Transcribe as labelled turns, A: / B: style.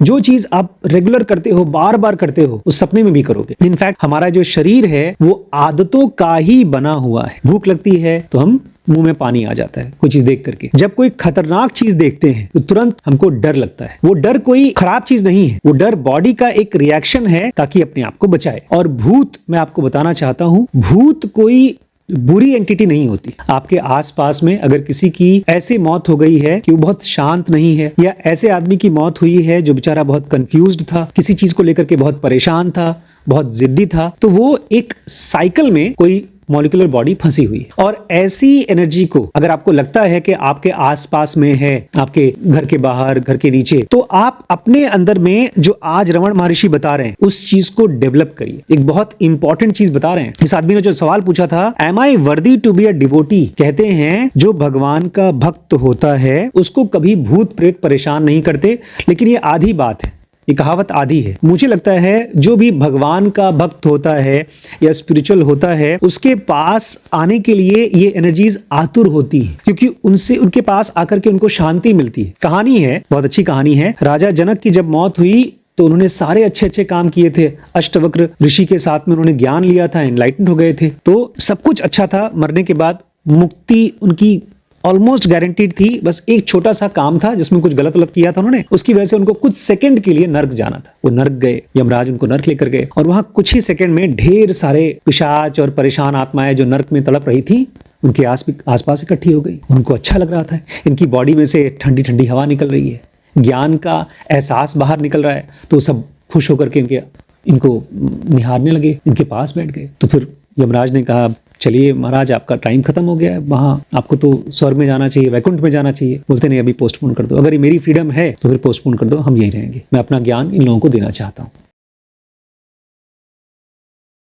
A: जो चीज आप रेगुलर करते हो, बार बार करते हो, उस सपने में भी करोगे। इनफैक्ट हमारा जो शरीर है वो आदतों का ही बना हुआ है। भूख लगती है तो हम मुंह में पानी आ जाता है कोई चीज देख करके। जब कोई खतरनाक चीज देखते हैं तो तुरंत हमको डर लगता है। वो डर कोई खराब चीज नहीं है, वो डर बॉडी का एक रिएक्शन है ताकि अपने आप को बचाए। और भूत, मैं आपको बताना चाहता हूं, भूत कोई बुरी एंटिटी नहीं होती। आपके आसपास में अगर किसी की ऐसी मौत हो गई है कि वो बहुत शांत नहीं है, या ऐसे आदमी की मौत हुई है जो बेचारा बहुत कंफ्यूज्ड था, किसी चीज को लेकर के बहुत परेशान था, बहुत जिद्दी था, तो वो एक साइकिल में कोई मॉलिक्यूलर बॉडी फंसी हुई है। और ऐसी एनर्जी को अगर आपको लगता है कि आपके आसपास में है, आपके घर के बाहर, घर के नीचे, तो आप अपने अंदर में जो आज रमन महर्षि बता रहे हैं उस चीज को डेवलप करिए। एक बहुत इंपॉर्टेंट चीज बता रहे हैं। इस आदमी ने जो सवाल पूछा था, M I worthy to be a devotee, कहते हैं जो भगवान का भक्त होता है उसको कभी भूत प्रेत परेशान नहीं करते। लेकिन ये आधी बात है, ये कहावत आधी है। मुझे लगता है जो भी भगवान का भक्त होता है या स्पिरिचुअल होता है, उसके पास आने के लिए ये एनर्जीज आतुर होती है, क्योंकि उनसे, उनके पास आकर के उनको शांति मिलती है। कहानी है, बहुत अच्छी कहानी है। राजा जनक की जब मौत हुई तो उन्होंने सारे अच्छे अच्छे काम किए थे। अष्टवक्र ऋषि के साथ में उन्होंने ज्ञान लिया था, एनलाइटेंड हो गए थे, तो सब कुछ अच्छा था। मरने के बाद मुक्ति उनकी ऑलमोस्ट गारंटीड थी। बस एक छोटा सा काम था जिसमें कुछ गलत किया था उन्होंने, उसकी वजह से उनको कुछ सेकंड के लिए नर्क जाना था। वो नर्क गए, यमराज उनको नर्क लेकर गए, और वहां कुछ ही सेकंड में ढेर सारे पिशाच और परेशान आत्माएं जो नर्क में तड़प रही थी उनके आसपास इकट्ठी हो गई। उनको अच्छा लग रहा था, इनकी बॉडी में से ठंडी ठंडी हवा निकल रही है, ज्ञान का एहसास बाहर निकल रहा है, तो सब खुश होकर के इनको निहारने लगे, इनके पास बैठ गए। तो फिर यमराज ने कहा, चलिए महाराज, आपका टाइम खत्म हो गया है, वहां आपको तो स्वर्ग में जाना चाहिए, वैकुंठ में जाना चाहिए। बोलते नहीं, अभी पोस्टपोन कर दो। अगर ये मेरी फ्रीडम है तो फिर पोस्टपोन कर दो, हम यहीं रहेंगे। मैं अपना ज्ञान इन लोगों को देना चाहता हूँ।